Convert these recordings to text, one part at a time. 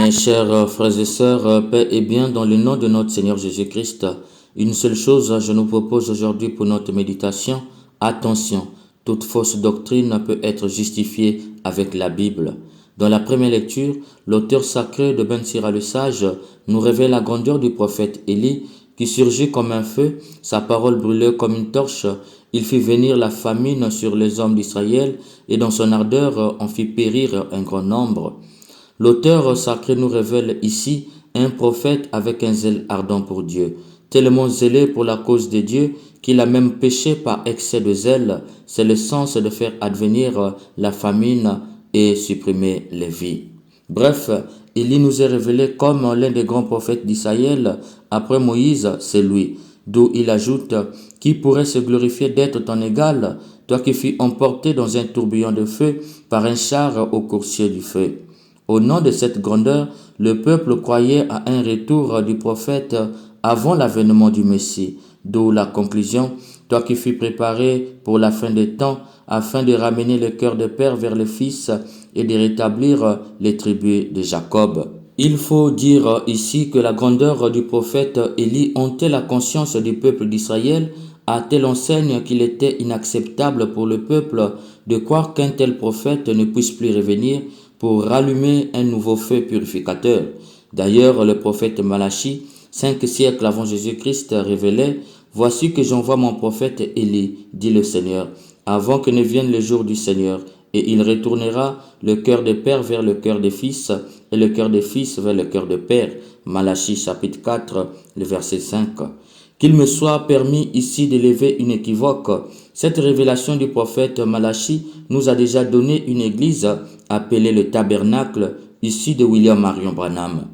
Mes chers frères et sœurs, paix et bien dans le nom de notre Seigneur Jésus-Christ. Une seule chose, je nous propose aujourd'hui pour notre méditation. Attention, toute fausse doctrine peut être justifiée avec la Bible. Dans la première lecture, l'auteur sacré de Ben Sira le Sage nous révèle la grandeur du prophète Élie qui surgit comme un feu, sa parole brûlait comme une torche. Il fit venir la famine sur les hommes d'Israël et dans son ardeur en fit périr un grand nombre. L'auteur sacré nous révèle ici un prophète avec un zèle ardent pour Dieu, tellement zélé pour la cause de Dieu qu'il a même péché par excès de zèle. C'est le sens de faire advenir la famine et supprimer les vies. Bref, Élie nous est révélé comme l'un des grands prophètes d'Israël. Après Moïse, c'est lui. D'où il ajoute, qui pourrait se glorifier d'être ton égal, toi qui fus emporté dans un tourbillon de feu par un char au coursier du feu. Au nom de cette grandeur, le peuple croyait à un retour du prophète avant l'avènement du Messie, d'où la conclusion, toi qui fus préparé pour la fin des temps, afin de ramener le cœur des pères vers les fils et de rétablir les tribus de Jacob. Il faut dire ici que la grandeur du prophète Élie hantait la conscience du peuple d'Israël à telle enseigne qu'il était inacceptable pour le peuple de croire qu'un tel prophète ne puisse plus revenir pour rallumer un nouveau feu purificateur. D'ailleurs, le prophète Malachie, 5 siècles avant Jésus-Christ, révélait « Voici que j'envoie mon prophète Élie, dit le Seigneur, avant que ne vienne le jour du Seigneur, et il retournera le cœur des pères vers le cœur des fils, et le cœur des fils vers le cœur des pères. » Malachie chapitre 4, le verset 5. Qu'il me soit permis ici d'élever une équivoque. Cette révélation du prophète Malachie nous a déjà donné une église appelée le Tabernacle, issue de William Marion Branham.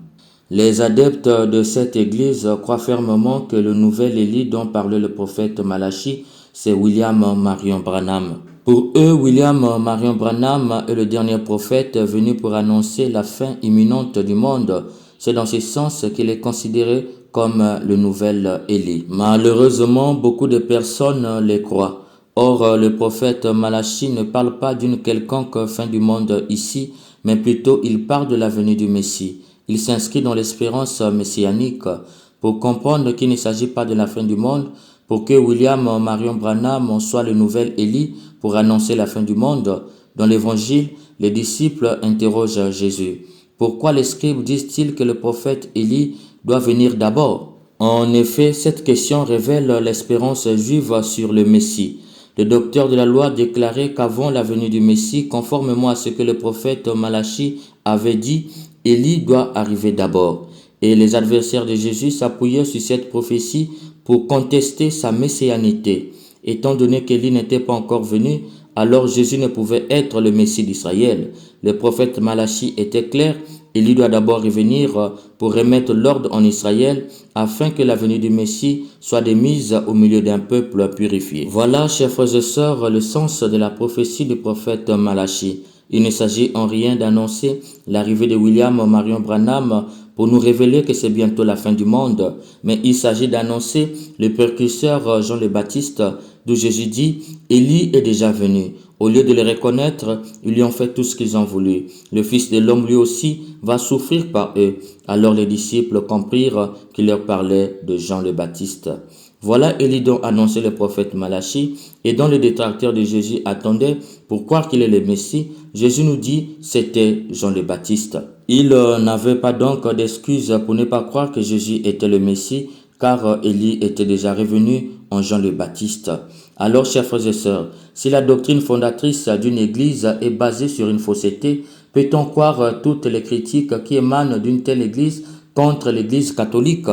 Les adeptes de cette église croient fermement que le nouvel Élie dont parlait le prophète Malachie, c'est William Marion Branham. Pour eux, William Marion Branham est le dernier prophète venu pour annoncer la fin imminente du monde. C'est dans ce sens qu'il est considéré comme le nouvel Élie. Malheureusement, beaucoup de personnes les croient. Or, le prophète Malachie ne parle pas d'une quelconque fin du monde ici, mais plutôt il parle de la venue du Messie. Il s'inscrit dans l'espérance messianique. Pour comprendre qu'il ne s'agit pas de la fin du monde, pour que William Marion Branham soit le nouvel Élie pour annoncer la fin du monde, dans l'évangile, les disciples interrogent Jésus. Pourquoi les scribes disent-ils que le prophète Élie doit venir d'abord? En effet, cette question révèle l'espérance juive sur le Messie. Le docteur de la loi déclarait qu'avant la venue du Messie, conformément à ce que le prophète Malachie avait dit, Élie doit arriver d'abord. Et les adversaires de Jésus s'appuyaient sur cette prophétie pour contester sa messianité. Étant donné qu'Élie n'était pas encore venu, alors Jésus ne pouvait être le Messie d'Israël. Le prophète Malachie était clair, Élie doit d'abord revenir pour remettre l'ordre en Israël afin que la venue du Messie soit démise au milieu d'un peuple purifié. Voilà, chers frères et sœurs, le sens de la prophétie du prophète Malachie. Il ne s'agit en rien d'annoncer l'arrivée de William Marion Branham pour nous révéler que c'est bientôt la fin du monde, mais il s'agit d'annoncer le précurseur Jean le Baptiste, d'où Jésus dit « Élie est déjà venu ». Au lieu de le reconnaître, ils lui ont fait tout ce qu'ils ont voulu. Le Fils de l'homme lui aussi va souffrir par eux. Alors les disciples comprirent qu'il leur parlait de Jean le Baptiste. Voilà Élie dont annonçait le prophète Malachie et dont les détracteurs de Jésus attendaient pour croire qu'il est le Messie. Jésus nous dit c'était Jean le Baptiste. Il n'avait pas donc d'excuse pour ne pas croire que Jésus était le Messie, car Élie était déjà revenu en Jean le Baptiste. Alors, chers frères et sœurs, si la doctrine fondatrice d'une église est basée sur une fausseté, peut-on croire toutes les critiques qui émanent d'une telle église contre l'église catholique?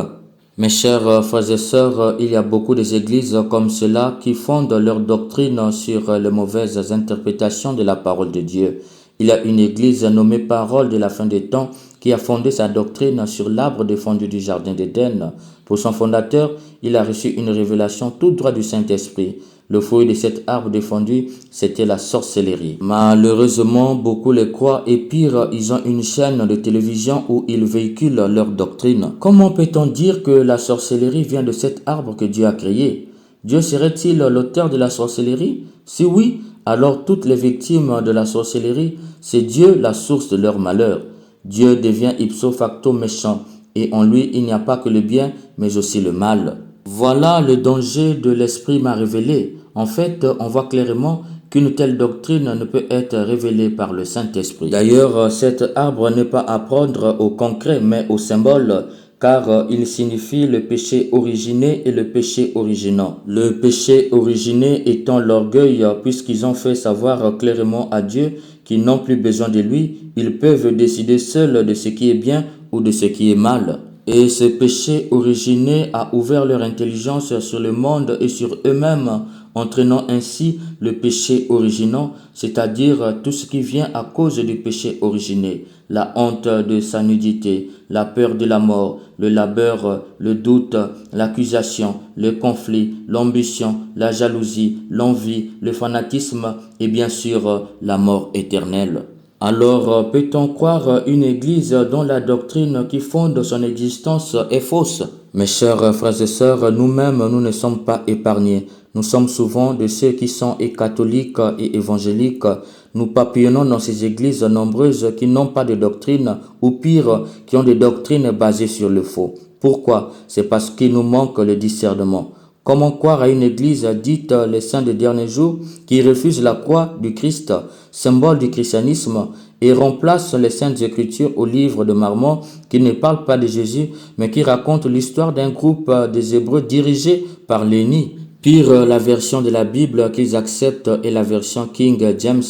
Mes chers frères et sœurs, il y a beaucoup d'églises comme cela qui fondent leur doctrine sur les mauvaises interprétations de la parole de Dieu. Il y a une église nommée Parole de la fin des temps qui a fondé sa doctrine sur l'arbre défendu du jardin d'Éden. Pour son fondateur, il a reçu une révélation tout droit du Saint-Esprit. Le fruit de cet arbre défendu, c'était la sorcellerie. Malheureusement, beaucoup le croient et pire, ils ont une chaîne de télévision où ils véhiculent leur doctrine. Comment peut-on dire que la sorcellerie vient de cet arbre que Dieu a créé? Dieu serait-il l'auteur de la sorcellerie? Si oui, alors toutes les victimes de la sorcellerie, c'est Dieu la source de leur malheur. Dieu devient ipso facto méchant, et en lui il n'y a pas que le bien, mais aussi le mal. Voilà le danger de l'esprit m'a révélé. En fait, on voit clairement qu'une telle doctrine ne peut être révélée par le Saint-Esprit. D'ailleurs, cet arbre n'est pas à prendre au concret, mais au symbole, car il signifie le péché originé et le péché originant. Le péché originé étant l'orgueil, puisqu'ils ont fait savoir clairement à Dieu qu'ils n'ont plus besoin de lui, ils peuvent décider seuls de ce qui est bien ou de ce qui est mal. Et ce péché originé a ouvert leur intelligence sur le monde et sur eux-mêmes, entraînant ainsi le péché original, c'est-à-dire tout ce qui vient à cause du péché originé, la honte de sa nudité, la peur de la mort, le labeur, le doute, l'accusation, le conflit, l'ambition, la jalousie, l'envie, le fanatisme et bien sûr la mort éternelle. Alors, peut-on croire une église dont la doctrine qui fonde son existence est fausse? Mes chers frères et sœurs, nous-mêmes, nous ne sommes pas épargnés. Nous sommes souvent de ceux qui sont catholiques et évangéliques. Nous papillonnons dans ces églises nombreuses qui n'ont pas de doctrine, ou pire, qui ont des doctrines basées sur le faux. Pourquoi? C'est parce qu'il nous manque le discernement. Comment croire à une église dite les saints des derniers jours qui refuse la croix du Christ, symbole du christianisme, et remplace les saintes écritures au livre de Marmon qui ne parle pas de Jésus mais qui raconte l'histoire d'un groupe des Hébreux dirigé par Léni. Pire, la version de la Bible qu'ils acceptent est la version King James,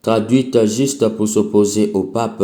traduite juste pour s'opposer au pape.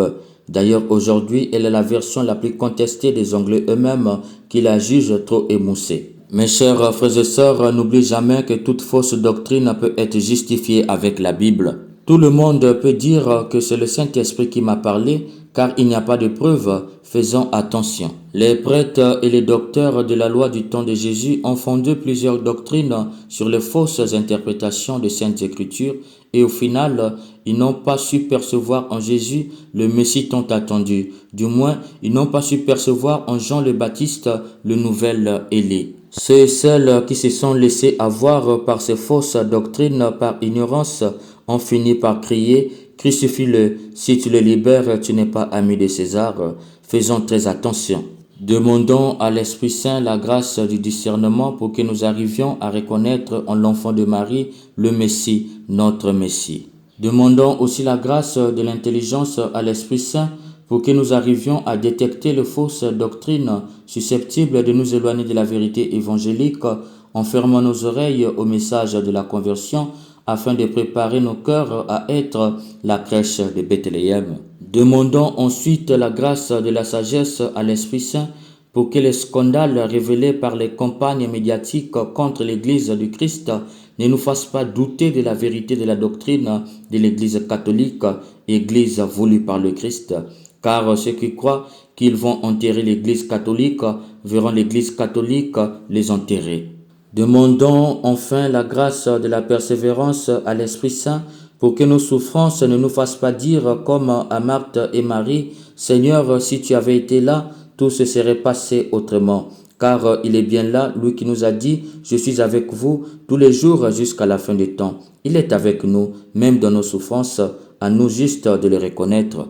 D'ailleurs, aujourd'hui, elle est la version la plus contestée des Anglais eux-mêmes qui la jugent trop émoussée. Mes chers frères et sœurs, n'oubliez jamais que toute fausse doctrine peut être justifiée avec la Bible. Tout le monde peut dire que c'est le Saint-Esprit qui m'a parlé, car il n'y a pas de preuve. Faisons attention. Les prêtres et les docteurs de la loi du temps de Jésus ont fondé plusieurs doctrines sur les fausses interprétations des Saintes Écritures et au final, ils n'ont pas su percevoir en Jésus le Messie tant attendu. Du moins, ils n'ont pas su percevoir en Jean le Baptiste le nouvel Élie. Ceux et celles qui se sont laissés avoir par ces fausses doctrines par ignorance ont fini par crier « Crucifie-le, si tu le libères, tu n'es pas ami de César ». Faisons très attention. Demandons à l'Esprit Saint la grâce du discernement pour que nous arrivions à reconnaître en l'enfant de Marie le Messie, notre Messie. Demandons aussi la grâce de l'intelligence à l'Esprit Saint pour que nous arrivions à détecter les fausses doctrines susceptibles de nous éloigner de la vérité évangélique en fermant nos oreilles au message de la conversion afin de préparer nos cœurs à être la crèche de Bethléem. Demandons ensuite la grâce de la sagesse à l'Esprit Saint pour que les scandales révélés par les campagnes médiatiques contre l'Église du Christ ne nous fassent pas douter de la vérité de la doctrine de l'Église catholique, Église voulue par le Christ. Car ceux qui croient qu'ils vont enterrer l'Église catholique verront l'Église catholique les enterrer. Demandons enfin la grâce de la persévérance à l'Esprit Saint pour que nos souffrances ne nous fassent pas dire comme à Marthe et Marie, « Seigneur, si tu avais été là, tout se serait passé autrement. » Car il est bien là, lui qui nous a dit, « Je suis avec vous tous les jours jusqu'à la fin des temps. » Il est avec nous, même dans nos souffrances, à nous juste de le reconnaître.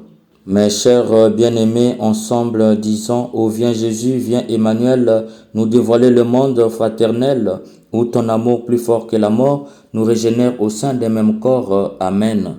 Mes chers bien-aimés, ensemble, disons, ô viens Jésus, viens Emmanuel, nous dévoiler le monde fraternel, où ton amour plus fort que la mort nous régénère au sein d'un même corps. Amen.